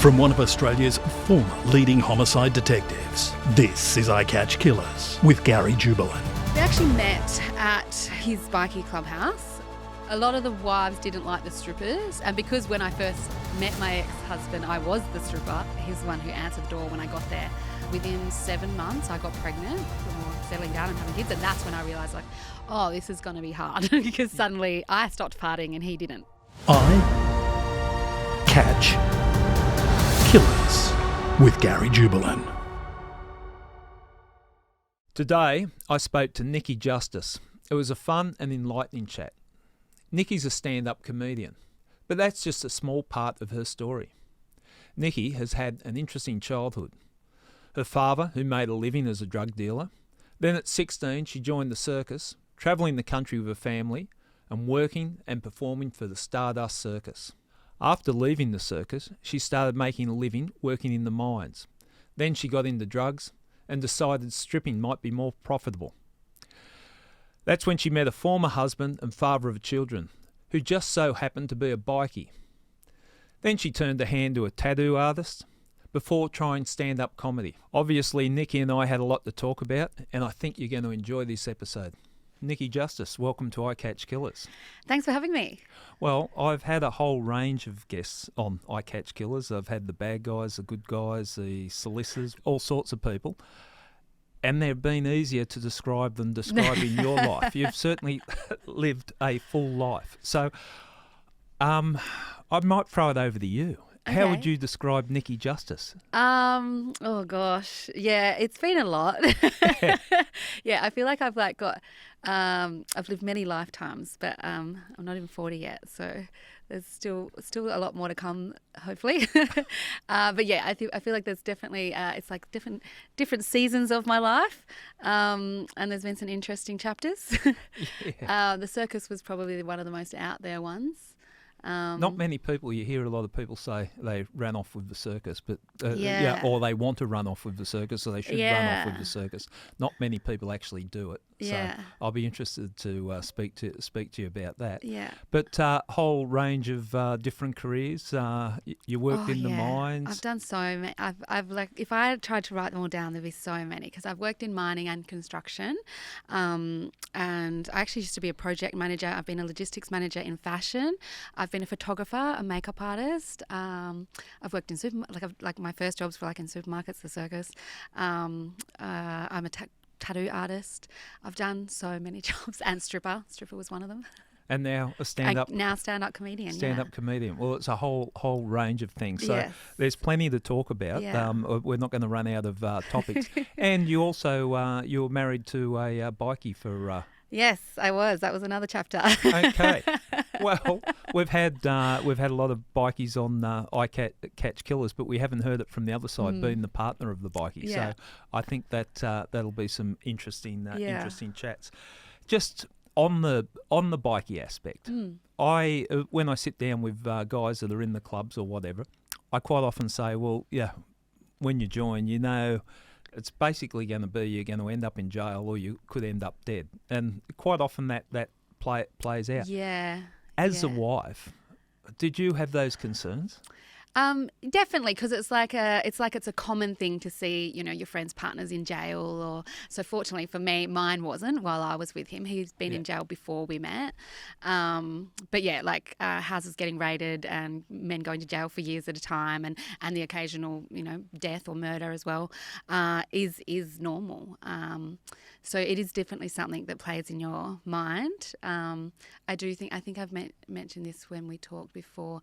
From one of Australia's former leading homicide detectives, this is I Catch Killers with Gary Jubilant. We actually met at his bikie clubhouse. A lot of the wives didn't like the strippers, and because when I first met my ex-husband, I was the stripper, he's the one who answered the door when I got there. Within 7 months, I got pregnant, or settling down and having kids, and that's when I realised, like, oh, this is going to be hard because suddenly I stopped farting and he didn't. I Catch Killers with Gary Jubilant. Today, I spoke to Nikki Justice. It was a fun and enlightening chat. Nikki's a stand-up comedian, but that's just a small part of her story. Nikki has had an interesting childhood. Her father, who made a living as a drug dealer. Then at 16, she joined the circus, travelling the country with her family and working and performing for the Stardust Circus. After leaving the circus, she started making a living working in the mines. Then she got into drugs and decided stripping might be more profitable. That's when she met a former husband and father of children, who just so happened to be a bikie. Then she turned her hand to a tattoo artist before trying stand-up comedy. Obviously, Nikki and I had a lot to talk about, and I think you're going to enjoy this episode. Nikki Justice, welcome to I Catch Killers. Thanks for having me. Well, I've had a whole range of guests on I Catch Killers. I've had the bad guys, the good guys, the solicitors, all sorts of people. And they've been easier to describe than describing your life. You've certainly lived a full life. So I might throw it over to you. Okay. How would you describe Nikki Justice? Oh gosh, yeah, it's been a lot. Yeah, I feel like I've I've lived many lifetimes, but I'm not even 40 yet, so there's still a lot more to come, hopefully. But yeah, I feel like there's definitely it's like different seasons of my life, and there's been some interesting chapters. Yeah. The circus was probably one of the most out there ones. Not many people, you hear a lot of people say they ran off with the circus, but Yeah. or they want to run off with the circus, so they should run off with the circus. Not many people actually do it. Yeah. So I'll be interested to speak to you about that. Yeah. But whole range of different careers. You worked in the mines. I've done so many. I've like, if I had tried to write them all down, there'd be so many, because I've worked in mining and construction, and I actually used to be a project manager. I've been a logistics manager in fashion. I've been a photographer, a makeup artist. I've worked in like my first jobs were like in supermarkets, the circus. I'm a tattoo artist. I've done so many jobs, and stripper. Stripper was one of them. And now a stand-up comedian. Stand-up comedian. Well, it's a whole range of things. So Yes. there's plenty to talk about. Yeah. We're not going to run out of topics. And you also you were married to a bikie for. Yes, I was. That was another chapter. Okay. Well, we've had a lot of bikies on I Catch Killers, but we haven't heard it from the other side, being the partner of the bikie. Yeah. So I think that that'll be some interesting Yeah. chats. Just on the bikie aspect, I when I sit down with guys that are in the clubs or whatever, I quite often say, well, yeah, when you join, you know, it's basically going to be you're going to end up in jail or you could end up dead, and quite often that plays out. Yeah. As a wife, did you have those concerns? Definitely, because it's a common thing to see, you know, your friends' partners in jail, or so. Fortunately for me, mine wasn't while I was with him. He's been in jail before we met. But yeah, like houses getting raided and men going to jail for years at a time, and the occasional, you know, death or murder as well, is normal. So it is definitely something that plays in your mind. I think I've mentioned this when we talked before.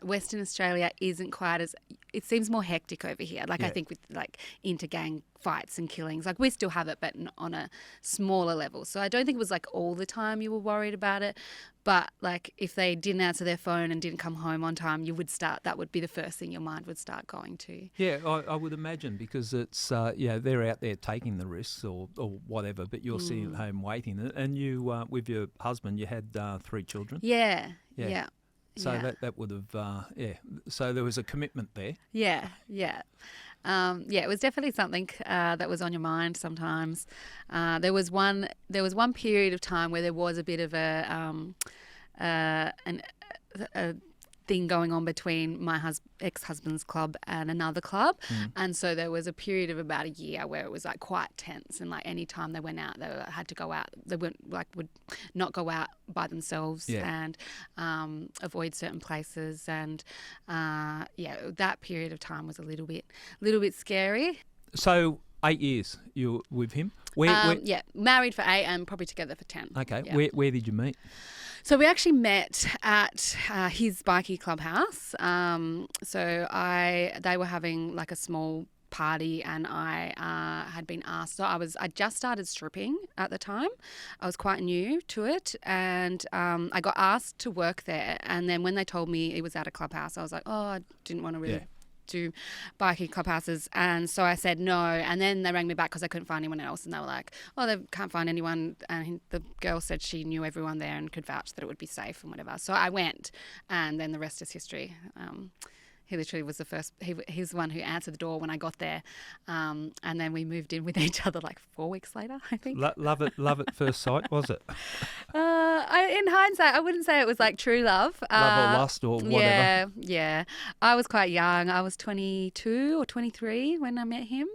Western Australia isn't quite as, it seems more hectic over here. Like I think with like inter-gang fights and killings, like we still have it, but on a smaller level. So I don't think it was like all the time you were worried about it, but like if they didn't answer their phone and didn't come home on time, that would be the first thing your mind would start going to. Yeah, I would imagine, because it's, they're out there taking the risks or whatever, but you're sitting at home waiting. And you, with your husband, you had 3 children. Yeah. So that would have, so there was a commitment there. Yeah. It was definitely something that was on your mind sometimes. There was one period of time where there was a bit of a thing going on between my ex-husband's club and another club. And so there was a period of about a year where it was like quite tense, and like any time they went out, had to go out. They would not go out by themselves and avoid certain places. And that period of time was a little bit scary. So 8 years you were with him? Married for 8 and probably together for 10. Okay, yeah. where did you meet? So we actually met at his bikie clubhouse. They were having like a small party, and I had been asked. So I just started stripping at the time. I was quite new to it, and I got asked to work there. And then when they told me it was at a clubhouse, I was like, I didn't want to really do bikie clubhouses, and so I said no. And then they rang me back because I couldn't find anyone else, and they were like, they can't find anyone. And the girl said she knew everyone there and could vouch that it would be safe and whatever. So I went, and then the rest is history. He literally was the first. He's the one who answered the door when I got there, and then we moved in with each other like 4 weeks later, I think. Love at first sight, was it? In hindsight, I wouldn't say it was like true love. Love or lust or whatever. Yeah. I was quite young. I was 22 or 23 when I met him.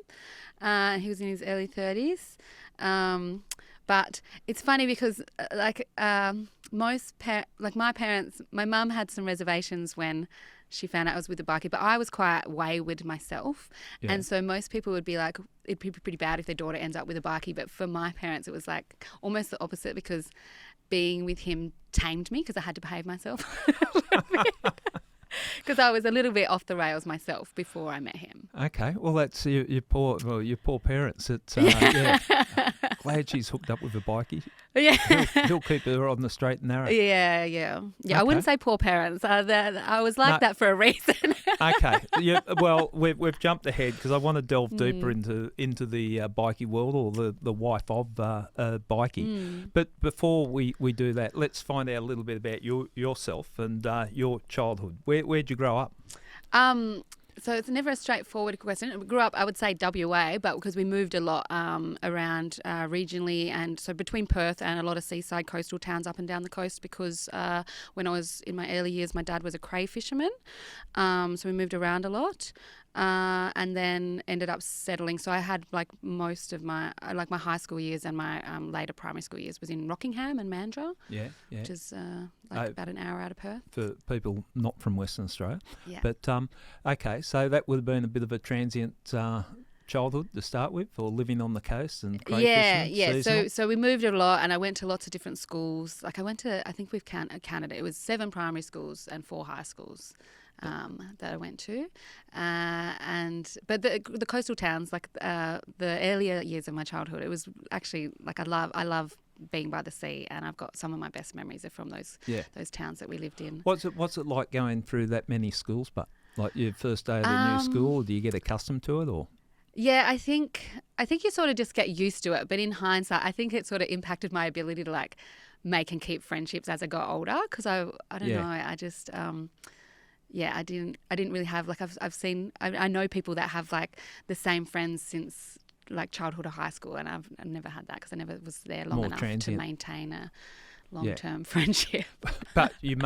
He was in his early 30s. But it's funny because my parents, my mum had some reservations when she found out I was with a bikie, but I was quite wayward myself. Yeah. And so most people would be like, it'd be pretty bad if their daughter ends up with a bikie. But for my parents, it was like almost the opposite, because being with him tamed me because I had to behave myself. Because I was a little bit off the rails myself before I met him. Okay, well that's your poor parents. Glad she's hooked up with a bikie. Yeah, he'll keep her on the straight and narrow. Yeah. Okay. I wouldn't say poor parents. I was like that for a reason. Okay. Yeah. Well, we've jumped ahead because I want to delve deeper into the bikie world, or the wife of bikie. But before we do that, let's find out a little bit about yourself and your childhood. Where'd you grow up? So it's never a straightforward question. We grew up, I would say, WA, but because we moved a lot around regionally, and so between Perth and a lot of seaside coastal towns up and down the coast, because when I was in my early years, my dad was a cray fisherman. So we moved around a lot. And then ended up settling. So I had like most of my high school years and my later primary school years was in Rockingham and Mandurah. Yeah. Which is about an hour out of Perth. For people not from Western Australia. Yeah. But okay, so that would have been a bit of a transient childhood to start with, or living on the coast and cray fishing. Yeah. So we moved a lot, and I went to lots of different schools. Like I think we've counted it. It was 7 primary schools and 4 high schools. That I went to, but the coastal towns, like the earlier years of my childhood, it was actually like I love being by the sea, and I've got some of my best memories are from those towns that we lived in. What's it like going through that many schools? But like your first day of the new school, do you get accustomed to it, or? Yeah, I think you sort of just get used to it, but in hindsight, I think it sort of impacted my ability to like make and keep friendships as I got older, because I don't know, I just. I didn't really have like I know people that have like the same friends since like childhood or high school, and I've never had that because I never was there long enough to maintain a long-term friendship. But you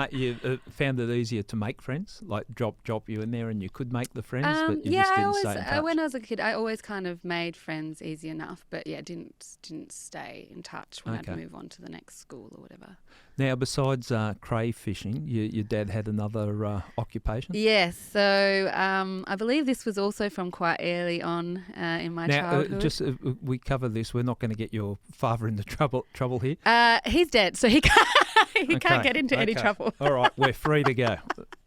found it easier to make friends, like drop you in there and you could make the friends, but you just didn't stay in touch. When I was a kid, I always kind of made friends easy enough, but didn't stay in touch when I'd move on to the next school or whatever. Now, besides cray fishing, your dad had another occupation? Yes, so I believe this was also from quite early on in my childhood. We cover this. We're not going to get your father into trouble here. He's dead, so he can't get into any trouble. All right, we're free to go.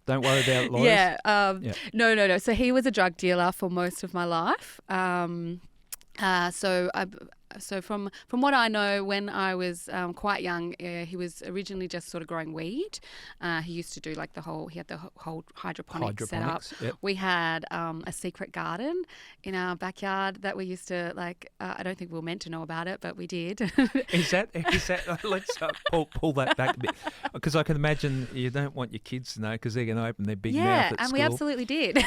Don't worry about lawyers. No. So he was a drug dealer for most of my life. So from what I know, when I was quite young, he was originally just sort of growing weed. He used to do like he had the whole hydroponics set up. Yep. We had a secret garden in our backyard that we used to like. I don't think we were meant to know about it, but we did. Is that? Let's pull that back a bit, because I can imagine you don't want your kids to know because they're going to open their big mouth at school. Yeah, and we absolutely did.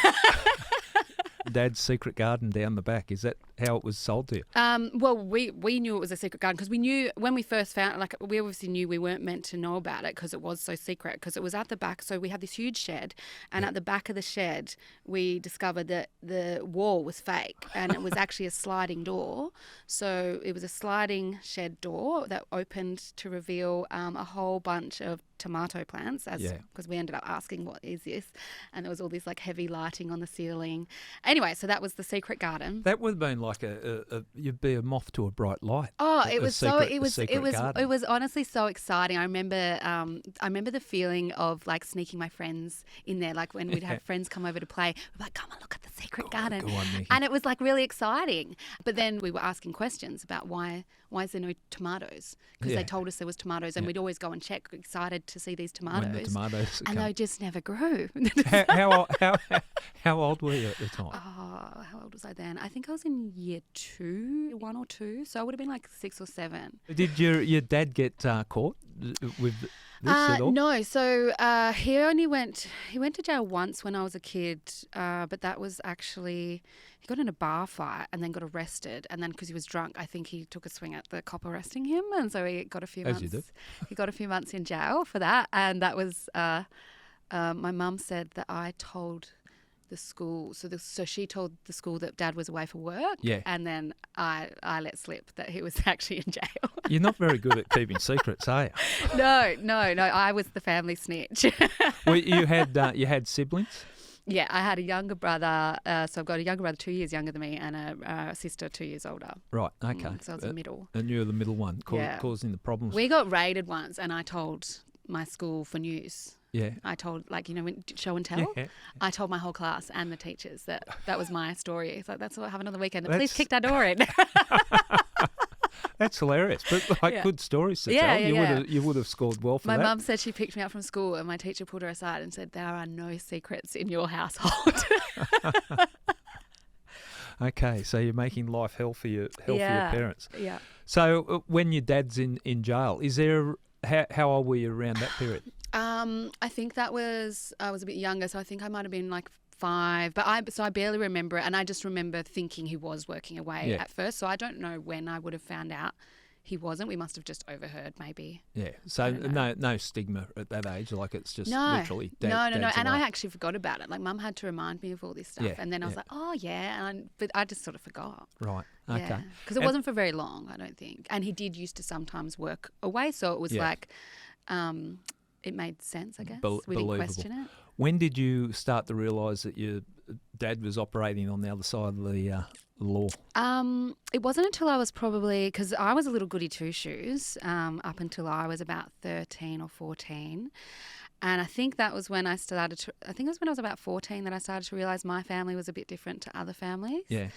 Dad's secret garden down the back. Is that how it was sold to you? Well, we knew it was a secret garden because we knew when we first found, like, we obviously knew we weren't meant to know about it because it was so secret, because it was at the back. So we had this huge shed, and at the back of the shed, we discovered that the wall was fake and it was actually a sliding door. So it was a sliding shed door that opened to reveal a whole bunch of tomato plants, because we ended up asking, what is this? And there was all this like heavy lighting on the ceiling. Anyway, so that was the secret garden. That would have been like you'd be a moth to a bright light. Oh, it was garden. it was honestly so exciting. I remember the feeling of like sneaking my friends in there, like when we'd have friends come over to play. We're like, come on, look at the secret garden. Go on, Nikki. And it was like really exciting. But then we were asking questions about why is there no tomatoes? Because they told us there was tomatoes, and we'd always go and check, excited to see these tomatoes. When the tomatoes and they just never grew. How old were you at the time? Oh, how old was I then? I think I was in year 1 or 2, so I would have been like 6 or 7. Did your dad get caught with this at all? No, so he went to jail once when I was a kid, but that was actually, he got in a bar fight and then got arrested, and then because he was drunk, I think he took a swing at the cop arresting him, and so he got a few months. As you do. He got a few months in jail for that, and that was my mum said that I told the school, so she told the school that Dad was away for work, and then I let slip that he was actually in jail. You're not very good at keeping secrets, are you? No, I was the family snitch. Well, you had siblings? Yeah, I had a younger brother, so I've got a younger brother 2 years younger than me, and a sister 2 years older. Right, okay. So I was the middle. And you were the middle one, causing the problems. We got raided once, and I told my school for news. Yeah. I told, like, when show and tell. Yeah. I told my whole class and the teachers that was my story. It's like, that's what happened on the weekend. The police kicked our door in. That's hilarious, but good stories to tell. You would have scored well for that. My mum said she picked me up from school, and my teacher pulled her aside and said, there are no secrets in your household. Okay, so you're making life hell for your parents. Yeah. So when your dad's in jail, is there how old were you around that period? I think I was a bit younger, so I think I might have been like 5, but I barely remember it, and I just remember thinking he was working away at first, so I don't know when I would have found out he wasn't. We must have just overheard, maybe. Yeah, so no stigma at that age, like it's just literally No, Dad's and away. I actually forgot about it. Like, Mum had to remind me of all this stuff, and then I was like, oh yeah, but I just sort of forgot. Right, okay. Because it wasn't for very long, I don't think, and he did used to sometimes work away, so it was like, it made sense, I guess. We didn't question it. When did you start to realise that your dad was operating on the other side of the law? It wasn't until I was probably, because I was a little goody two-shoes up until I was about 13 or 14. And I think that was when I think it was when I was about 14 that I started to realise my family was a bit different to other families. Yeah.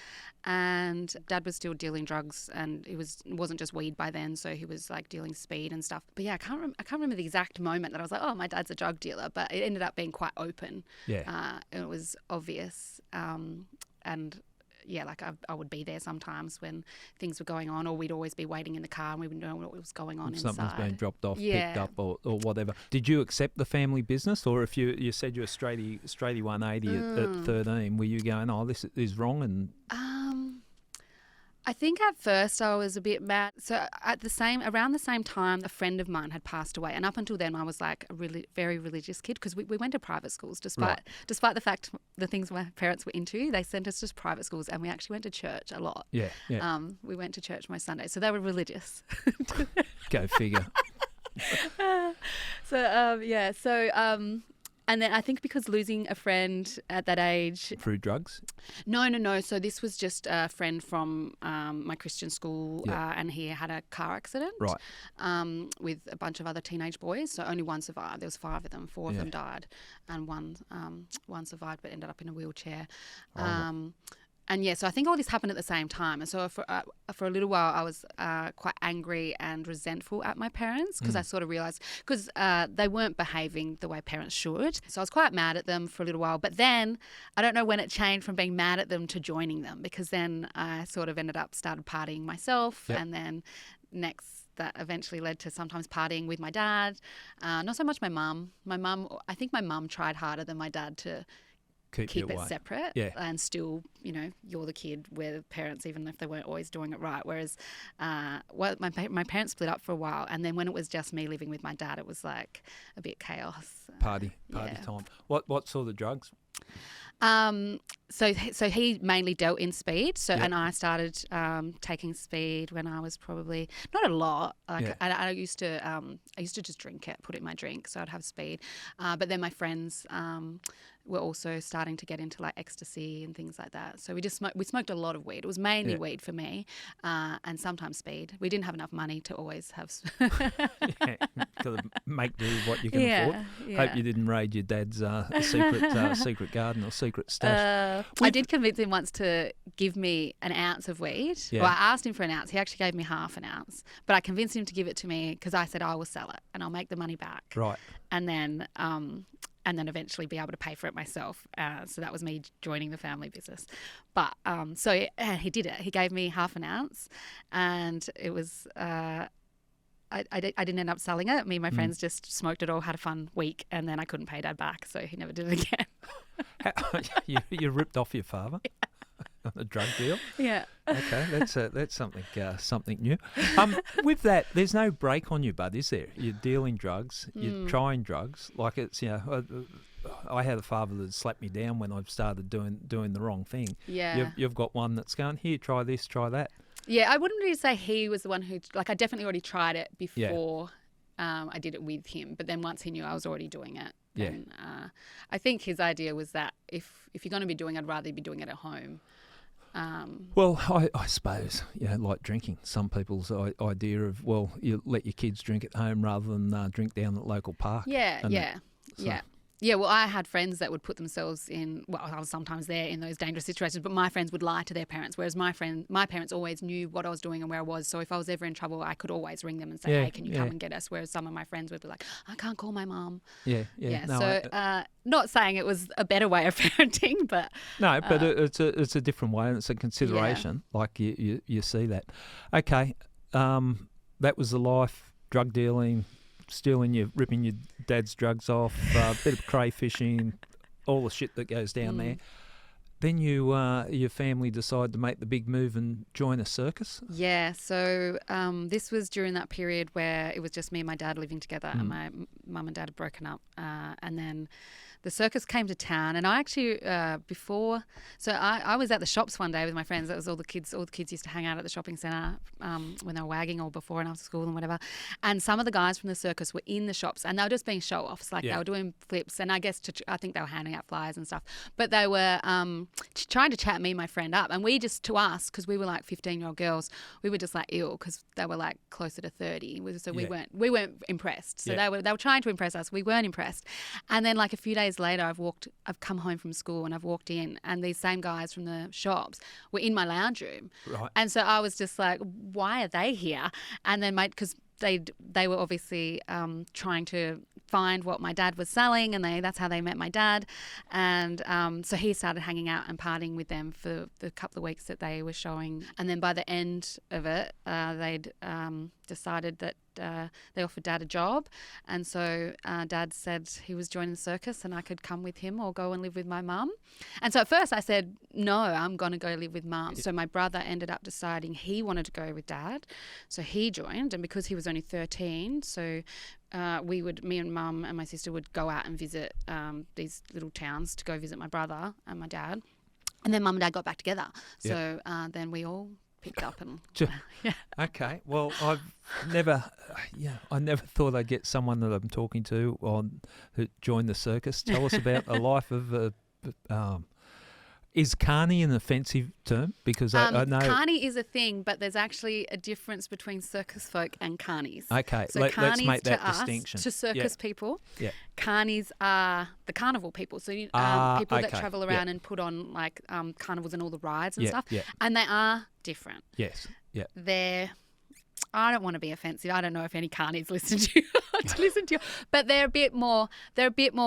And Dad was still dealing drugs, and it wasn't just weed by then, so he was like dealing speed and stuff. But yeah, I can't remember the exact moment that I was like, oh, my dad's a drug dealer, but it ended up being quite open. Yeah. It was obvious. And yeah, like I would be there sometimes when things were going on, or we'd always be waiting in the car and we would know what was going on inside. Something's being dropped off, picked up, or whatever. Did you accept the family business, or if you said you're straighty 180 at 13, were you going, oh, this is wrong? And I think at first I was a bit mad. So around the same time, a friend of mine had passed away, and up until then I was like a really very religious kid, because we went to private schools despite the fact the things my parents were into. They sent us to private schools, and we actually went to church a lot. Yeah. We went to church most Sundays, so they were religious. Go figure. And then I think because losing a friend at that age... Through drugs? No. So this was just a friend from my Christian school, and he had a car accident with a bunch of other teenage boys. So only one survived. There was 5 of them. 4 of them died, and one survived but ended up in a wheelchair. And yeah, so I think all this happened at the same time. And so for a little while, I was quite angry and resentful at my parents, because I sort of realised, because they weren't behaving the way parents should. So I was quite mad at them for a little while. But then I don't know when it changed from being mad at them to joining them, because then I sort of started partying myself. Yep. And then next, that eventually led to sometimes partying with my dad. Not so much my mum. I think my mum tried harder than my dad to keep you it away. separate, Yeah. and still, you're the kid, we're the parents, even if they weren't always doing it right. Whereas, my parents split up for a while, and then when it was just me living with my dad, it was like a bit chaos. Party yeah. time. What sort of drugs? So he mainly dealt in speed. So Yep. and I started taking speed when I was probably not a lot. Like Yeah. I used to just drink it, put it in my drink, so I'd have speed. But then my friends were also starting to get into like ecstasy and things like that. So we smoked a lot of weed. It was mainly Yeah. weed for me, and sometimes speed. We didn't have enough money to always have. Yeah, got to make do with what you can Yeah, afford. yeah. Hope you didn't raid your dad's secret garden or secret stash. I did convince him once to give me an ounce of weed. Yeah. Well, I asked him for an ounce. He actually gave me half an ounce. But I convinced him to give it to me because I said I will sell it and I'll make the money back. Right. And then eventually be able to pay for it myself. So that was me joining the family business. But so he did it. He gave me half an ounce, and it was. I didn't end up selling it. Me and my friends just smoked it all, had a fun week, and then I couldn't pay Dad back, so he never did it again. you ripped off your father on a drug deal. Yeah. Okay, that's something new. With that, there's no break on you, bud, is there? You're dealing drugs, you're trying drugs. Like it's I had a father that slapped me down when I started doing the wrong thing. Yeah. You've got one that's going, here, try this, try that. Yeah, I wouldn't really say he was the one who, like, I definitely already tried it before I did it with him. But then once he knew I was already doing it, then I think his idea was that if you're going to be doing it, I'd rather be doing it at home. Well, I suppose, like drinking. Some people's idea of, well, you let your kids drink at home rather than drink down at the local park. Yeah. So- Yeah, well, I had friends that would put themselves in, well, I was sometimes there in those dangerous situations, but my friends would lie to their parents, whereas my parents always knew what I was doing and where I was. So if I was ever in trouble, I could always ring them and say, hey, can you come and get us? Whereas some of my friends would be like, I can't call my mum. Yeah. Yeah, No, so not saying it was a better way of parenting, but... No, but it's a different way, and it's a consideration. Like you see that. Okay, that was the life, drug dealing, ripping your dad's drugs off, a bit of crayfishing, all the shit that goes down there. Then your family decided to make the big move and join a circus? Yeah, so this was during that period where it was just me and my dad living together, and my mum and dad had broken up, and then the circus came to town, and I actually I was at the shops one day with my friends. That was all the kids used to hang out at the shopping centre when they were wagging, or before and after school and whatever. And some of the guys from the circus were in the shops, and they were just being show offs, like they were doing flips, and I guess I think they were handing out flyers and stuff. But they were trying to chat me and my friend up, and we just, to us, because we were like 15-year-old girls, we were just like ill because they were like closer to 30. So we weren't impressed. So they were trying to impress us. We weren't impressed. And then like a few days later, I've come home from school and I've walked in, and these same guys from the shops were in my lounge room. Right. And so I was just like, why are they here? And then because they were obviously trying to find what my dad was selling, and that's how they met my dad. And so he started hanging out and partying with them for the couple of weeks that they were showing. And then by the end of it, they'd decided that they offered Dad a job. And so Dad said he was joining the circus and I could come with him or go and live with my mum. And so at first I said, no, I'm going to go live with Mum. So my brother ended up deciding he wanted to go with Dad. So he joined, and because he was only 13, so me and Mum and my sister would go out and visit these little towns to go visit my brother and my dad. And then Mum and Dad got back together. So then we all picked up and Okay. Well, I never thought I'd get someone that I'm talking to who joined the circus. Tell us about a life of is carny an offensive term? Because I know carny is a thing, but there's actually a difference between circus folk and carnies. Okay, so let's make that to us, distinction. To circus people, carnies are the carnival people. So people that travel around and put on like carnivals and all the rides and stuff, and they are different. Yes, yeah. I don't want to be offensive. I don't know if any carnies listen to you, but they're a bit more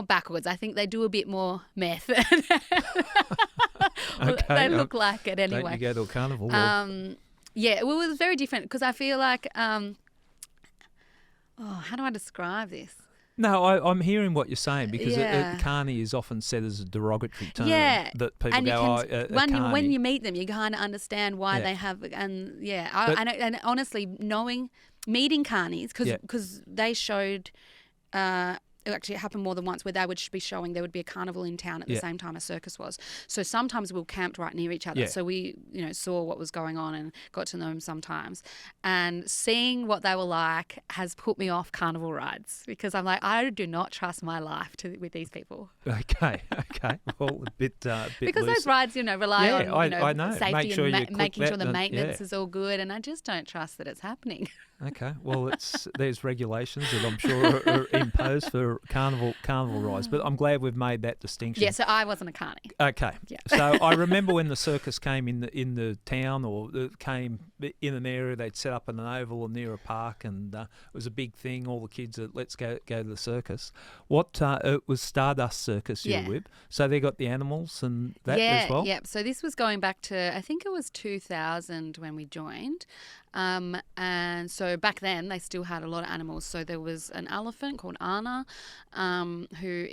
backwards. I think they do a bit more meth. They look like it anyway. Don't you go to a carnival? Yeah, well, it was very different because I feel like, how do I describe this? No, I'm hearing what you're saying because Yeah. carny is often said as a derogatory term. Yeah, That people and you go, can a when carny. you meet them, you kind of understand why Yeah. they have. And But- and honestly, meeting carnies Yeah. because they showed. Actually, it happened more than once where they would be showing there would be a carnival in town at the Yeah. same time a circus was. So sometimes we were camped right near each other. Yeah. So we, saw what was going on and got to know them sometimes. And seeing what they were like has put me off carnival rides because I'm like, I do not trust my life with these people. Okay. Well, a bit Because loose. those rides, rely Yeah, on, I know. safety Make sure and you click making sure that the and- maintenance yeah. is all good. And I just don't trust that it's happening. Okay, well, there's regulations that I'm sure are imposed for carnival rides, but I'm glad we've made that distinction. Yeah, so I wasn't a carny. Okay. Yeah. So I remember when the circus came in the town or came in an area, they'd set up an oval near a park, and it was a big thing. All the kids said, let's go to the circus. It was Stardust Circus you Yeah. were with, so they got the animals and that yeah, as well. Yeah, so this was going back to, I think it was 2000 when we joined. And so back then they still had a lot of animals. So there was an elephant called Anna, who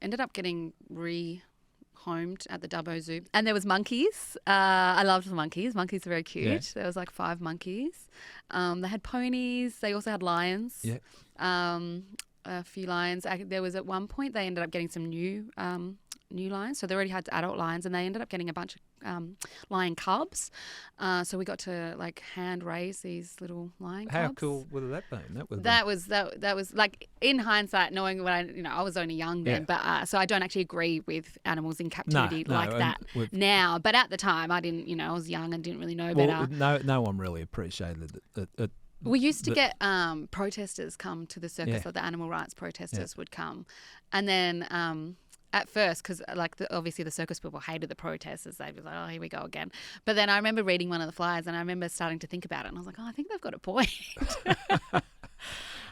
ended up getting rehomed at the Dubbo Zoo. And there was monkeys. I loved the monkeys. Monkeys are very cute. Yeah. There was like 5 monkeys. They had ponies. They also had lions. Yeah. A few lions. There was at one point they ended up getting some new lions. So they already had adult lions, and they ended up getting a bunch of lion cubs. So we got to like hand raise these little lion cubs. How cool would that been? That was like, in hindsight, knowing what I was only young then, Yeah. but so I don't actually agree with animals in captivity No, like and that now. But at the time, I didn't. I was young and didn't really know better. No one really appreciated it. We used to get protesters come to the circus, Yeah. like the animal rights protesters would come. And then at first, because obviously the circus people hated the protesters, they'd be like, oh, here we go again. But then I remember reading one of the flyers and I remember starting to think about it, and I was like, oh, I think they've got a point.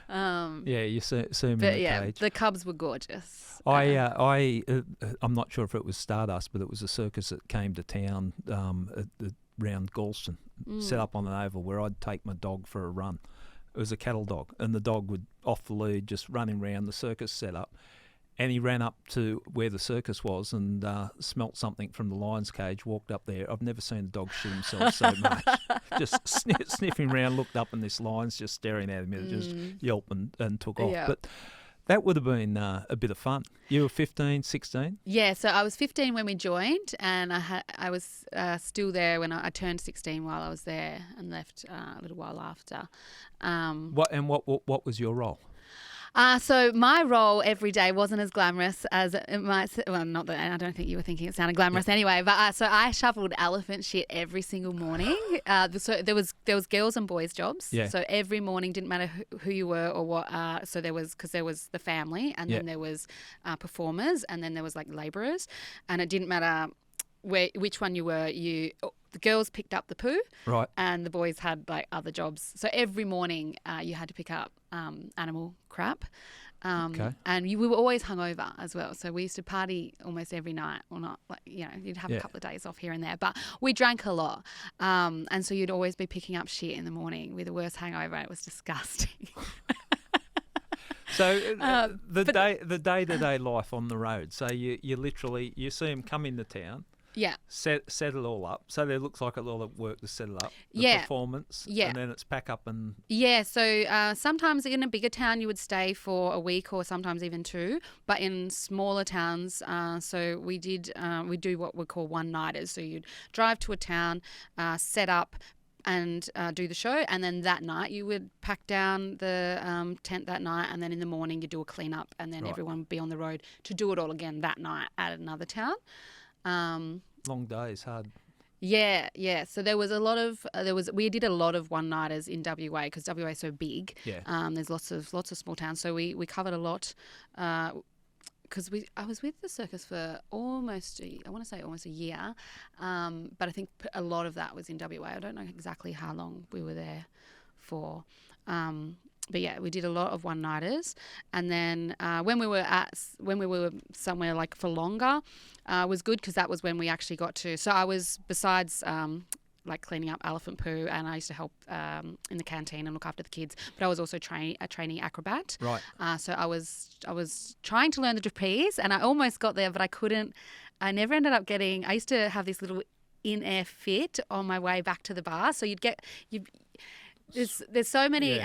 Yeah, you see them in But the yeah, cage. the cubs were gorgeous. I'm not sure if it was Stardust, but it was a circus that came to town around Galston, set up on an oval where I'd take my dog for a run. It was a cattle dog, and the dog would, off the lead, just running around the circus setup. And he ran up to where the circus was and smelt something from the lion's cage, walked up there. I've never seen a dog shit himself so much. Just sniffing around, looked up, and this lion's just staring at him. It just yelped and took off. Yeah. But that would have been a bit of fun. You were 15, 16? Yeah, so I was 15 when we joined, and I was still there when I turned 16 while I was there, and left a little while after. What was your role? So my role every day wasn't as glamorous as it might. Well, not that I don't think you were thinking it sounded glamorous anyway. But so I shoveled elephant shit every single morning. So there was girls and boys jobs. Yeah. So every morning, didn't matter who you were or what. So there was the family, and then there was performers, and then there was like labourers, and it didn't matter which one you were. The girls picked up the poo, Right. and the boys had like other jobs. So every morning you had to pick up animal crap. Okay. And we were always hungover as well. So we used to party almost every night. Or not, you'd have a couple of days off here and there. But we drank a lot. And so you'd always be picking up shit in the morning with the worst hangover. It was disgusting. So the day-to-day life on the road. So you literally, you see them come into town. Yeah. Set it all up. So there looks like a lot of work to set it up. The Yeah. performance. Yeah. And then it's pack up and... Yeah, so sometimes in a bigger town you would stay for a week or sometimes even 2, but in smaller towns, so we do what we call one-nighters. So you'd drive to a town, set up and do the show, and then that night you would pack down the tent that night, and then in the morning you do a clean-up, and then everyone would be on the road to do it all again that night at another town. Long days, hard. Yeah. So there was we did a lot of one-nighters in WA because WA is so big. Yeah. There's lots of small towns, so we covered a lot. Because I was with the circus for almost a year, but I think a lot of that was in WA. I don't know exactly how long we were there for. But yeah, we did a lot of one-nighters, and then when we were somewhere like for longer, was good because that was when we actually got to. So I was, besides like cleaning up elephant poo, and I used to help in the canteen and look after the kids. But I was also a trainee acrobat. Right. So I was trying to learn the trapeze, and I almost got there, but I couldn't. I never ended up getting. I used to have this little in-air fit on my way back to the bar. So there's so many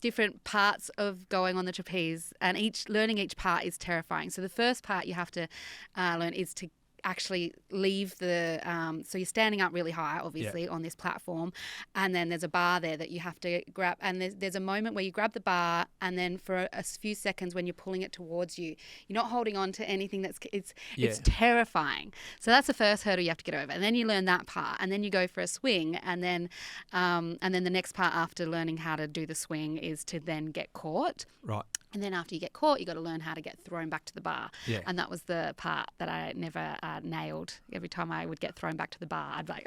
different parts of going on the trapeze, and learning each part is terrifying. So the first part you have to learn is to actually leave the so you're standing up really high, obviously, on this platform, and then there's a bar there that you have to grab, and there's a moment where you grab the bar, and then for a few seconds when you're pulling it towards you, you're not holding on to anything. It's terrifying. So that's the first hurdle you have to get over, and then you learn that part, and then you go for a swing, and then the next part after learning how to do the swing is to then get caught. Right. And then after you get caught, you got to learn how to get thrown back to the bar. Yeah. And that was the part that I never nailed. Every time I would get thrown back to the bar, I'd like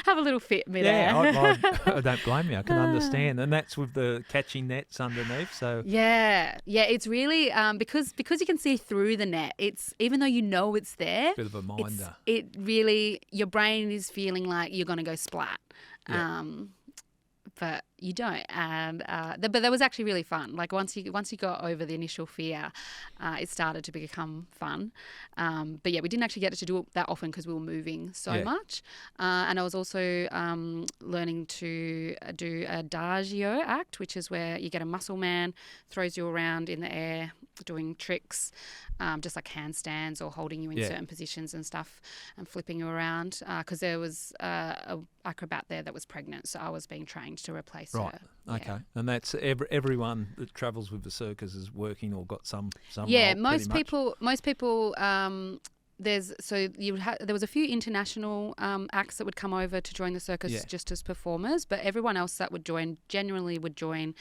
have a little fit midair. Yeah, I don't blame you. I can understand. And that's with the catching nets underneath. So yeah, it's really because you can see through the net. It's even though you know it's there. Bit of a minder. It really, your brain is feeling like you're going to go splat. Yeah. But you don't, and but that was actually really fun. Like once you got over the initial fear, it started to become fun. But yeah, we didn't actually get to do it that often because we were moving so much. And I was also learning to do a Adagio act, which is where you get a muscle man, throws you around in the air, doing tricks, just like handstands or holding you in certain positions and stuff, and flipping you around. Because there was a acrobat there that was pregnant, so I was being trained to replace her. Okay. And that's everyone that travels with the circus is working or got some yeah, role, most people there was a few international acts that would come over to join the circus just as performers, but everyone else that would join generally would join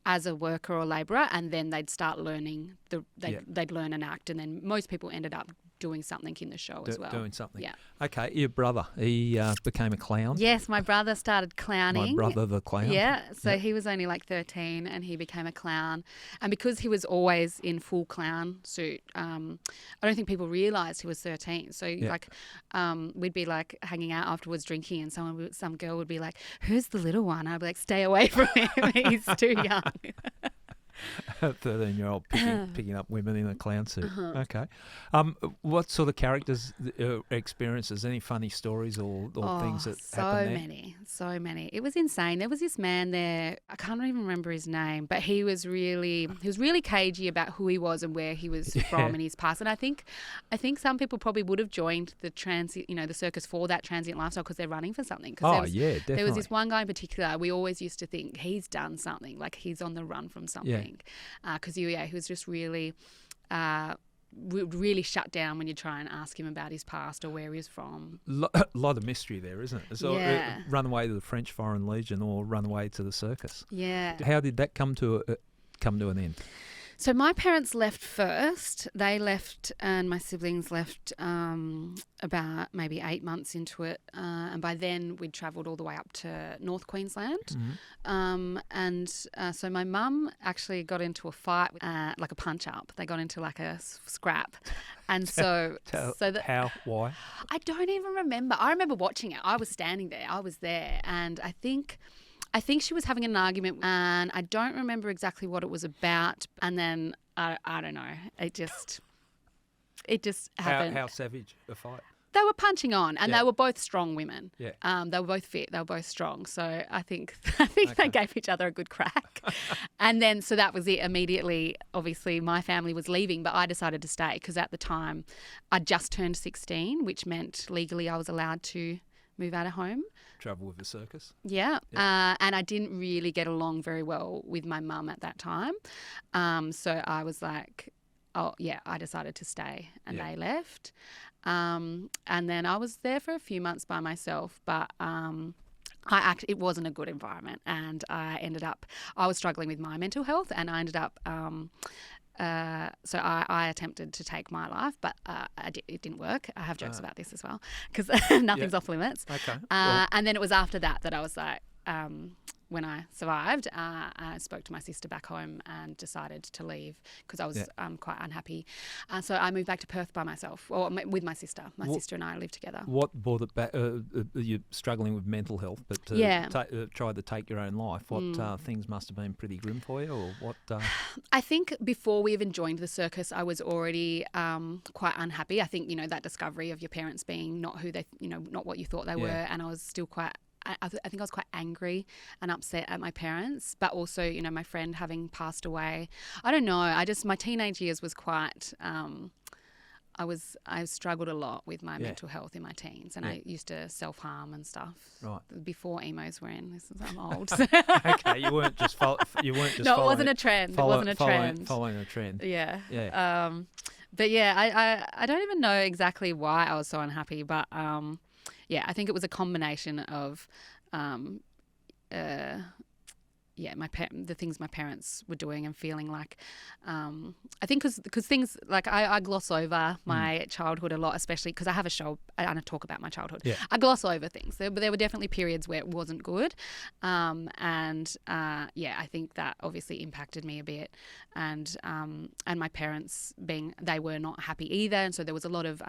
as a worker or labourer, and then they'd start learning they'd learn an act, and then most people ended up doing something in the show as well. Doing something. Yeah. Okay, your brother, he became a clown. Yes, my brother started clowning. My brother, the clown. Yeah, so he was only like 13 and he became a clown. And because he was always in full clown suit, I don't think people realised he was 13. So we'd be like hanging out afterwards drinking, and some girl would be like, "Who's the little one?" I'd be like, "Stay away from him. He's too young." 13-year-old picking up women in a clown suit. Okay. What sort of characters experiences? Any funny stories or things that happened there? So many. It was insane. There was this man there. I can't even remember his name, but he was really cagey about who he was and where he was from in his past. And I think some people probably would have joined the the circus for that transient lifestyle because they're running for something. Definitely. There was this one guy in particular. We always used to think he's done something, like he's on the run from something. Because he was just really shut down when you try and ask him about his past or where he's from. A lot of mystery there, isn't it? So run away to the French Foreign Legion or run away to the circus. Yeah. How did that come to an end? So my parents left first. They left and my siblings left about maybe 8 months into it. And by then we'd travelled all the way up to North Queensland. So my mum actually got into a fight, like a punch-up. They got into like a scrap. And why? I don't even remember. I remember watching it. I was standing there. I was there. And I think she was having an argument, and I don't remember exactly what it was about. And then I don't know. It just happened. How savage a fight? They were punching on, and they were both strong women. Yeah. They were both fit. They were both strong. So I think they gave each other a good crack. And then so that was it. Immediately, obviously, my family was leaving, but I decided to stay because at the time I just turned 16, which meant legally I was allowed to move out of home. Travel with the circus. Yeah. And I didn't really get along very well with my mum at that time. So I was like, I decided to stay, and they left. And then I was there for a few months by myself, but it wasn't a good environment, and I was struggling with my mental health, and I ended up so I attempted to take my life, but it didn't work. I have jokes about this as well because nothing's off limits. Okay. And then it was after that I was like, when I survived, I spoke to my sister back home and decided to leave because I was quite unhappy. So I moved back to Perth by myself, or with my sister. My sister and I lived together. What brought it back? You're struggling with mental health, but tried to take your own life. What things must have been pretty grim for you, or what? I think before we even joined the circus, I was already quite unhappy. I think, that discovery of your parents being not who they, not what you thought they were, and I was still quite. I think I was quite angry and upset at my parents, but also, my friend having passed away. I don't know. My teenage years was quite. I struggled a lot with my mental health in my teens, and I used to self-harm and stuff. Right. Before emos were in. I'm old. Okay, you weren't just. No, it wasn't a trend. Following a trend. Yeah. Yeah. But yeah, I don't even know exactly why I was so unhappy, but I think it was a combination of the things my parents were doing and feeling like, I think because things like I gloss over my childhood a lot, especially because I have a show and I talk about my childhood. Yeah. I gloss over things, but there were definitely periods where it wasn't good, I think that obviously impacted me a bit, and my parents they were not happy either, and so there was a lot of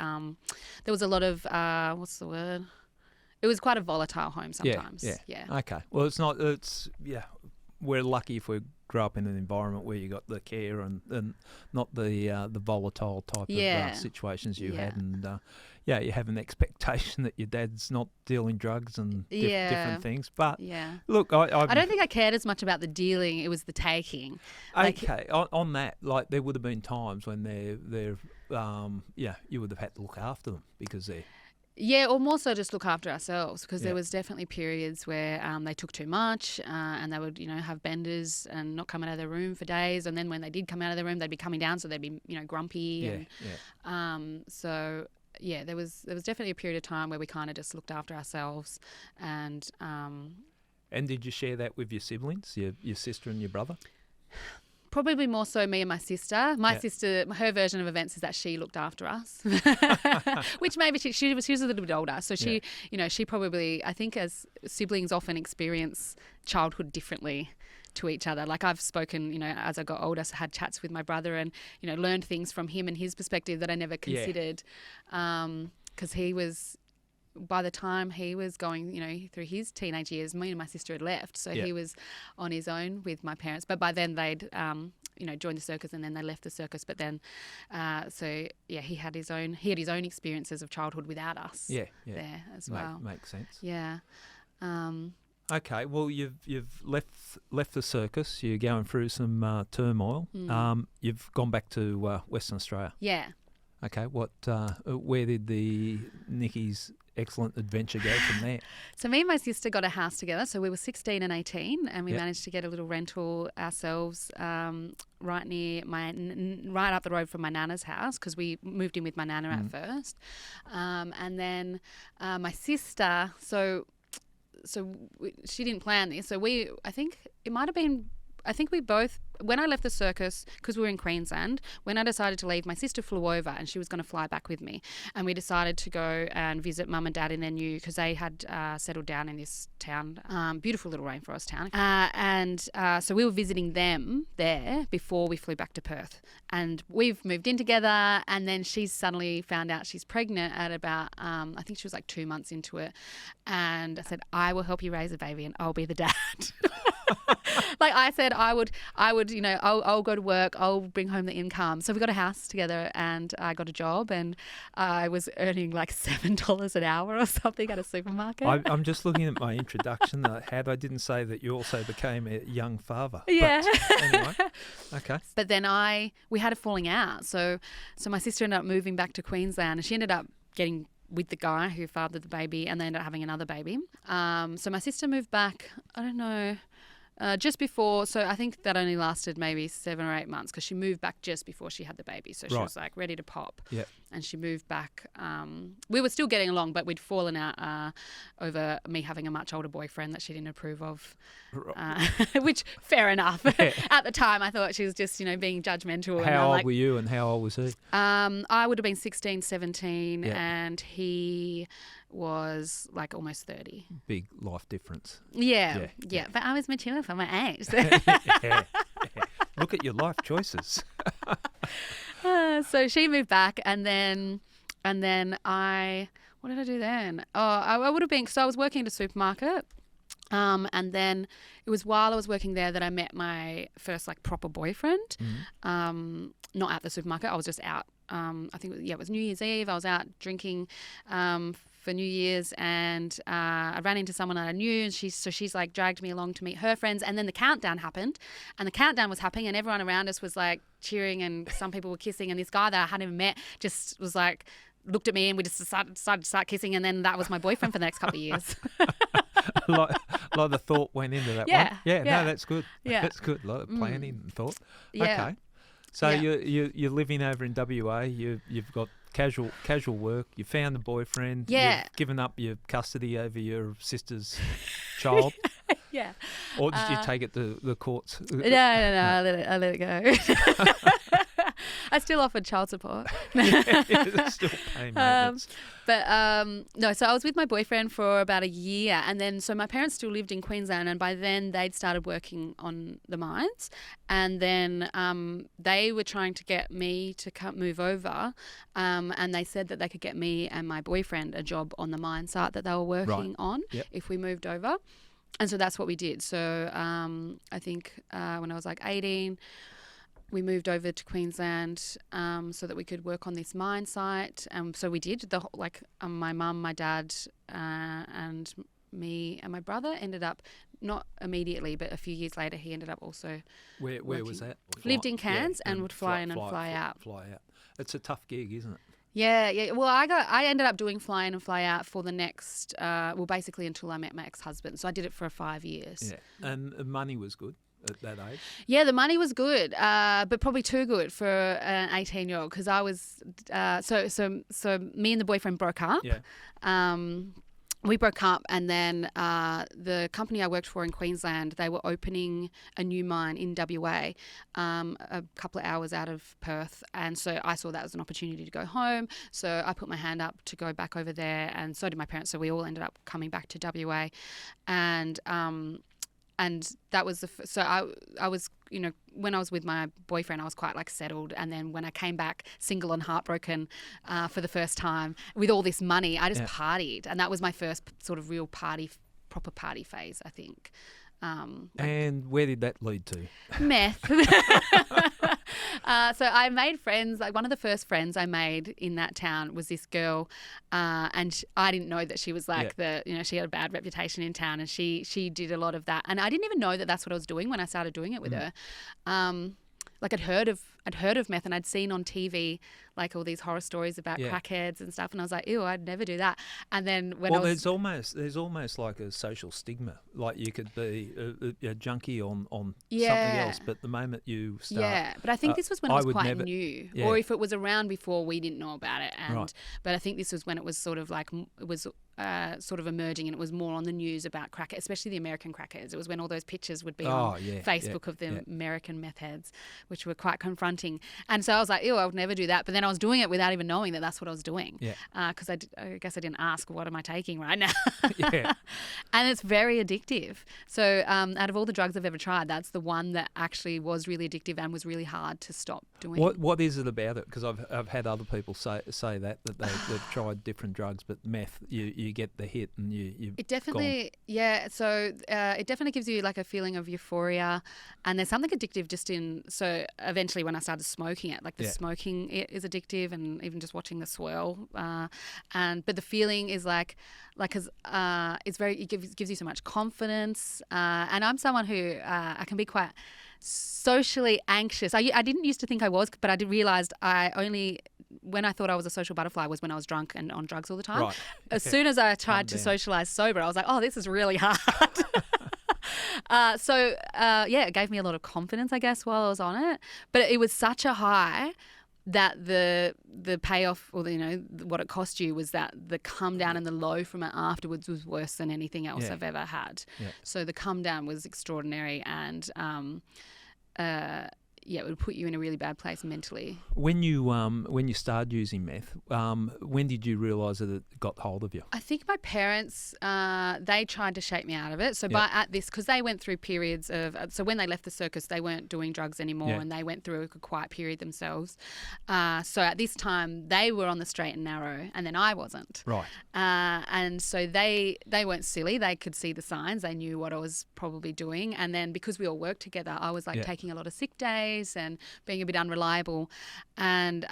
what's the word? It was quite a volatile home sometimes. Yeah. Okay. Well, we're lucky if we grow up in an environment where you got the care and not the volatile type of situations you had, and you have an expectation that your dad's not dealing drugs and different things. But look, I don't think I cared as much about the dealing; it was the taking. Okay, on that, like there would have been times when they're you would have had to look after them because they're. Yeah, or more so just look after ourselves, because there was definitely periods where they took too much and they would, have benders and not come out of their room for days. And then when they did come out of their room, they'd be coming down, so they'd be, grumpy. There was definitely a period of time where we kind of just looked after ourselves. And did you share that with your siblings, your sister and your brother? Probably more so me and my sister. My sister, her version of events is that she looked after us, which maybe she was a little bit older. So she, she probably, I think as siblings often experience childhood differently to each other. Like I've spoken, as I got older, so had chats with my brother and, learned things from him and his perspective that I never considered, because he was... By the time he was going, through his teenage years, me and my sister had left. So he was on his own with my parents. But by then they'd, joined the circus, and then they left the circus. But then, he had his own experiences of childhood without us there as well. Makes sense. Yeah. Okay, well, you've left the circus. You're going through some turmoil. You've gone back to Western Australia. Yeah. Okay, where did the Nikki's excellent adventure go from there? So me and my sister got a house together. So we were 16 and 18, and we managed to get a little rental ourselves right up the road from my nana's house, because we moved in with my nana at first. And then my sister, she didn't plan this. So I think we both, when I left the circus, because we were in Queensland, when I decided to leave, my sister flew over and she was going to fly back with me. And we decided to go and visit mum and dad in their because they had settled down in this town, beautiful little rainforest town. So we were visiting them there before we flew back to Perth. And we've moved in together, and then she suddenly found out she's pregnant at about, I think she was like 2 months into it. And I said, I will help you raise a baby and I'll be the dad. Like I said, I would, I'll go to work, I'll bring home the income. So we got a house together, and I got a job, and I was earning like $7 an hour or something at a supermarket. I'm just looking at my introduction that I had. I didn't say that you also became a young father. Yeah. But anyway, okay. But then we had a falling out. So my sister ended up moving back to Queensland, and she ended up getting with the guy who fathered the baby, and they ended up having another baby. So my sister moved back, I don't know, just before, so I think that only lasted maybe 7 or 8 months, because she moved back just before she had the baby. So she was like ready to pop. Yeah. and she moved back. We were still getting along, but we'd fallen out over me having a much older boyfriend that she didn't approve of, which fair enough. Yeah. At the time, I thought she was just, being judgmental. And How I'm old were you and how old was he? I would have been 16, 17, Yeah. and he was like almost 30. Big life difference. Yeah. But I was mature for my age. Yeah. Look at your life choices. So she moved back, and then what did I do then? Oh, I would have been, so I was working at a supermarket. And then it was while I was working there that I met my first like proper boyfriend. Not at the supermarket. I was just out. I think it was New Year's Eve. I was out drinking for New Year's, and I ran into someone that I knew, and she's like dragged me along to meet her friends, and then the countdown happened, and the countdown was happening, and everyone around us was like cheering, and some people were kissing, and this guy that I hadn't even met just was like looked at me, and we just decided to start kissing, and then that was my boyfriend for the next couple of years. like the thought went into that Yeah, one. Yeah, yeah. no, that's good. Yeah. That's good. Like planning and thought. Yeah. Okay. So Yeah. you're living over in WA. You've got casual work. You found a boyfriend. Yeah. You've given up your custody over your sister's child. Yeah. Or did you take it to the courts? No, I let it go. I still offered child support. It's still paying maintenance. No, so I was with my boyfriend for about a year, and then so my parents still lived in Queensland, and by then they'd started working on the mines, and then they were trying to get me to move over, and they said that they could get me and my boyfriend a job on the mine site that they were working on if we moved over. And so that's what we did. So I think when I was like 18, we moved over to Queensland so that we could work on this mine site. So we did. My mum, my dad, and me and my brother ended up, not immediately, but a few years later, he ended up also Where was that? Lived in Cairns and would fly in and fly out. Fly out. It's a tough gig, isn't it? Yeah. Well, I ended up doing fly in and fly out for the next, basically until I met my ex-husband. So I did it for 5 years. Yeah. And the money was good at that age? Yeah, the money was good, but probably too good for an 18-year-old, because I was, so me and the boyfriend broke up. Yeah. We broke up, and then the company I worked for in Queensland, they were opening a new mine in WA, a couple of hours out of Perth, and so I saw that as an opportunity to go home. So I put my hand up to go back over there, and so did my parents. So we all ended up coming back to WA, and that was I was, when I was with my boyfriend, I was quite like settled. And then when I came back single and heartbroken for the first time with all this money, I just partied. And that was my first sort of real proper party phase, I think. And where did that lead to? Meth. So I made friends. Like one of the first friends I made in that town was this girl, and I didn't know that she was like she had a bad reputation in town, and she did a lot of that. And I didn't even know that that's what I was doing when I started doing it with her. Like I'd heard of meth, and I'd seen on TV like all these horror stories about crackheads and stuff, and I was like, ew, I'd never do that. And then when there's almost like a social stigma, like you could be a junkie on something else, but the moment you start, but I think this was when it was quite new, Yeah. or if it was around before, we didn't know about it. And Right. but I think this was when it was sort of like it was sort of emerging, and it was more on the news about crackheads, especially the American crackheads. It was when all those pictures would be on Facebook of the American meth heads, which were quite confronting. And so I was like, ew, I would never do that. But then I was doing it without even knowing that that's what I was doing. Because I guess I didn't ask, what am I taking right now? And it's very addictive. So out of all the drugs I've ever tried, that's the one that actually was really addictive and was really hard to stop doing. What is it about it? Because I've had other people say that they've tried different drugs, but meth, you get the hit and you it definitely so it definitely gives you like a feeling of euphoria, and there's something addictive just in, so eventually when I started smoking it, like the smoking is addictive, and even just watching the swirl, but the feeling is like because it gives you so much confidence, and I'm someone who I can be quite socially anxious. I didn't used to think I was, but I realised when I thought I was a social butterfly was when I was drunk and on drugs all the time. Right. As soon as I tried to socialise sober, I was like, oh, this is really hard. It gave me a lot of confidence, I guess, while I was on it. But it was such a high. that the payoff, or what it cost you, was that the come down and the low from it afterwards was worse than anything else I've ever had. Yeah. So the come down was extraordinary, and it would put you in a really bad place mentally. When you started using meth, when did you realise that it got hold of you? I think my parents, they tried to shake me out of it. So because they went through periods of, so when they left the circus, they weren't doing drugs anymore, and they went through a quiet period themselves. So at this time, they were on the straight and narrow, and then I wasn't. Right. And so they weren't silly. They could see the signs. They knew what I was probably doing. And then because we all worked together, I was taking a lot of sick days and being a bit unreliable. And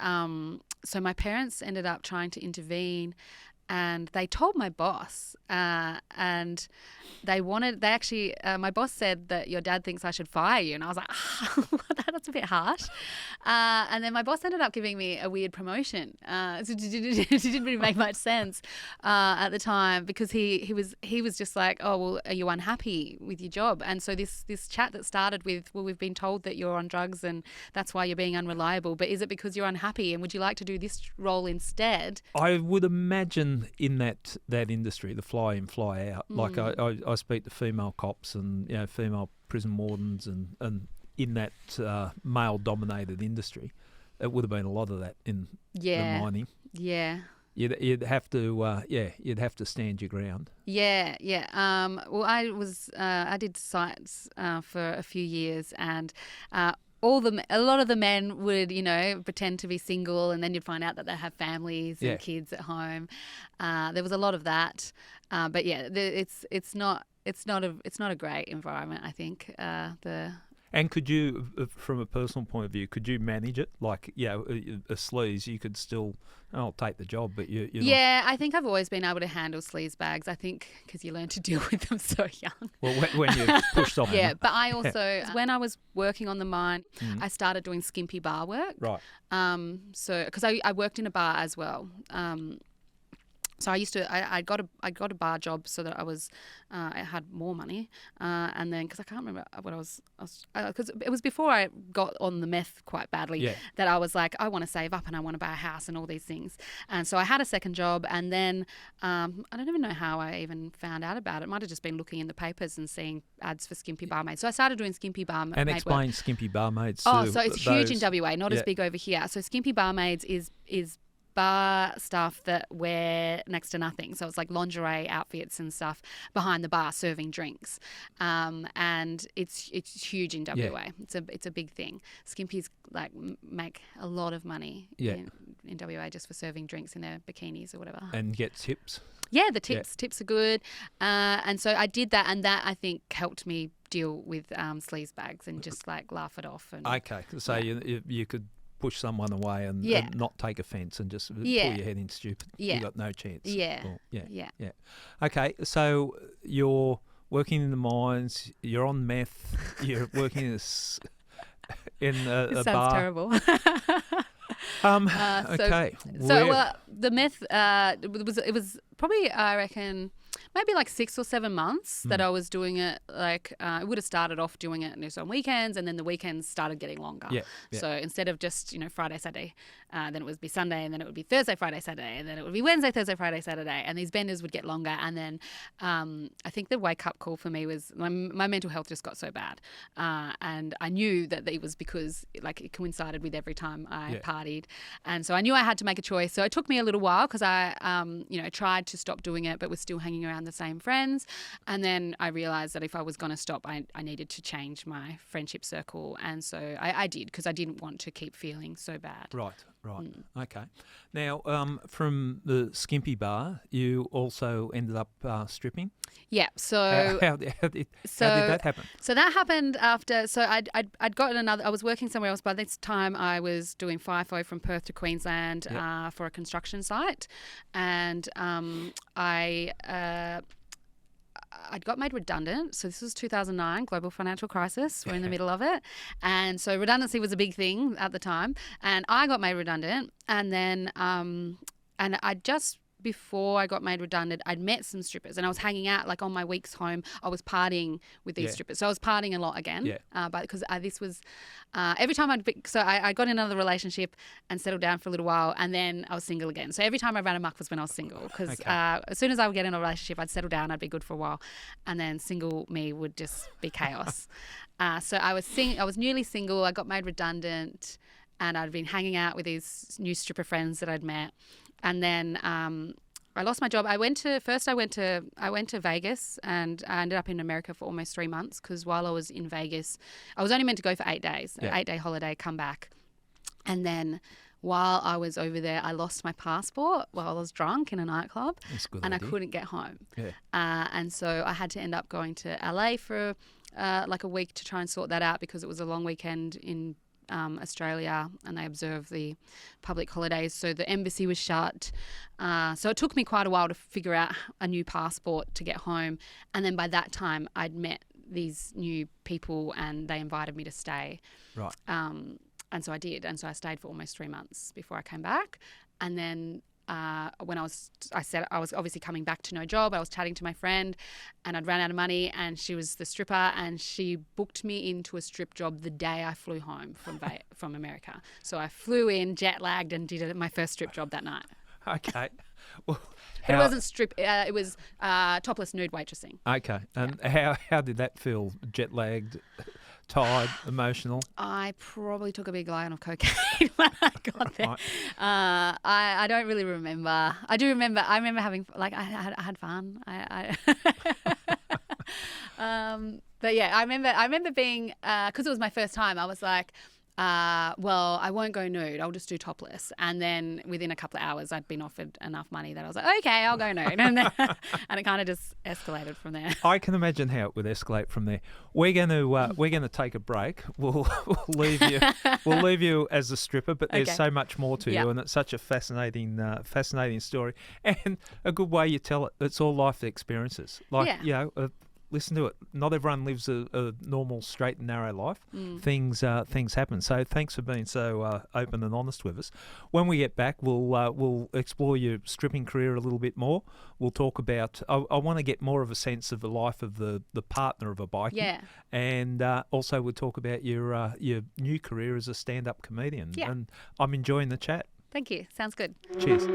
so my parents ended up trying to intervene, and they told my boss, and my boss said that your dad thinks I should fire you. And I was like, that's a bit harsh. And then my boss ended up giving me a weird promotion. So it didn't really make much sense at the time, because he was just like, oh, well, are you unhappy with your job? And so this chat that started with, well, we've been told that you're on drugs and that's why you're being unreliable, but is it because you're unhappy, and would you like to do this role instead? I would imagine in that industry, the fly in, fly out. Like I speak to female cops and female prison wardens, and in that male-dominated industry, it would have been a lot of that in the mining. Yeah. You'd have to stand your ground. Yeah. Well, I did sites for a few years, and a lot of the men would, pretend to be single, and then you'd find out that they have families and kids at home. There was a lot of that, but it's not a great environment, I think. And could you, from a personal point of view, could you manage it? Like, a sleaze, you could still, I'll take the job, but you're not... I think I've always been able to handle sleaze bags, I think, because you learn to deal with them so young. Well, when you're pushed on them. Yeah, but I also, when I was working on the mine, I started doing skimpy bar work. Right. So, because I worked in a bar as well. So I got a bar job so that I had more money, and then because I can't remember what because it was before I got on the meth quite badly that I was like, I want to save up and I want to buy a house and all these things, and so I had a second job, and then I don't even know how I even found out about it. It might have just been looking in the papers and seeing ads for skimpy barmaids. So I started doing skimpy barmaid and explain work. Skimpy barmaids. Oh, so it's huge in WA, not as big over here. So skimpy barmaids is bar staff that wear next to nothing. So it's like lingerie outfits and stuff behind the bar serving drinks. And it's huge in WA. Yeah. It's a big thing. Skimpies make a lot of money in WA just for serving drinks in their bikinis or whatever. And get tips. Yeah, the tips are good. And so I did that, and that I think helped me deal with sleaze bags and just laugh it off. And, okay, so you could push someone away and not take offence and just pull your head in stupid. Yeah. You got no chance. Yeah. Yeah. Okay, so you're working in the mines, you're on meth, you're working in a sounds bar. Terrible. Okay. So the meth, it was probably, I reckon, maybe 6 or 7 months that I was doing it. I would have started off doing it on weekends, and then the weekends started getting longer. Yeah. So instead of just Friday, Saturday, then it would be Sunday, and then it would be Thursday, Friday, Saturday, and then it would be Wednesday, Thursday, Friday, Saturday, and these benders would get longer. And then I think the wake up call for me was my mental health just got so bad, and I knew that it was because it coincided with every time I partied, and so I knew I had to make a choice. So it took me a little while because I tried to stop doing it, but was still hanging around the same friends. And then I realised that if I was going to stop, I needed to change my friendship circle. And so I did, because I didn't want to keep feeling so bad. Right. Okay. Now, from the Skimpy bar, you also ended up stripping? Yeah. So how did that happen? So that happened after. So I'd gotten another. I was working somewhere else. By this time, I was doing FIFO from Perth to Queensland for a construction site, and I'd got made redundant. So this was 2009, global financial crisis. We're in the middle of it. And so redundancy was a big thing at the time. And I got made redundant. And then and I just before I got made redundant, I'd met some strippers and I was hanging out, like on my weeks home, I was partying with these strippers. So I was partying a lot again. But because this was every time I got in another relationship and settled down for a little while, and then I was single again. So every time I ran amok was when I was single, because as soon as I would get in a relationship, I'd settle down, I'd be good for a while, and then single me would just be chaos. So I was newly single, I got made redundant, and I'd been hanging out with these new stripper friends that I'd met. And then I lost my job. I went to Vegas, and I ended up in America for almost 3 months, because while I was in Vegas, I was only meant to go for 8 days, an 8-day holiday, come back. And then while I was over there, I lost my passport while I was drunk in a nightclub, and I couldn't get home. And so I had to end up going to LA for like a week to try and sort that out, because it was a long weekend in Australia, and they observe the public holidays, so the embassy was shut. So it took me quite a while to figure out a new passport to get home, and then by that time I'd met these new people and they invited me to stay. Right. And so I did, and so I stayed for almost 3 months before I came back. And then when I said I was obviously coming back to no job, I was chatting to my friend, and I'd ran out of money, and she was the stripper, and she booked me into a strip job the day I flew home from America. So I flew in, jet lagged, and did my first strip job that night. Okay. Well, it wasn't strip. It was topless nude waitressing. Okay. And how did that feel? Jet lagged, tired, emotional? I probably took a big line of cocaine when I got there. Right. I don't really remember. I do remember. I remember having, like, I had fun. But yeah, I remember being, because it was my first time, I was like, well, I won't go nude. I'll just do topless. And then within a couple of hours, I'd been offered enough money that I was like, okay, I'll go nude. And it kind of just escalated from there. I can imagine how it would escalate from there. We're going to take a break. We'll leave you as a stripper, but there's so much more to you, and it's such a fascinating story, and a good way you tell it. It's all life experiences. Listen to it. Not everyone lives a normal, straight and narrow life. Things happen. So thanks for being so open and honest with us. When we get back, we'll explore your stripping career a little bit more. We'll talk about. I want to get more of a sense of the life of the partner of a bikie. Yeah. And also we'll talk about your new career as a stand-up comedian. Yeah. And I'm enjoying the chat. Thank you. Sounds good. Cheers.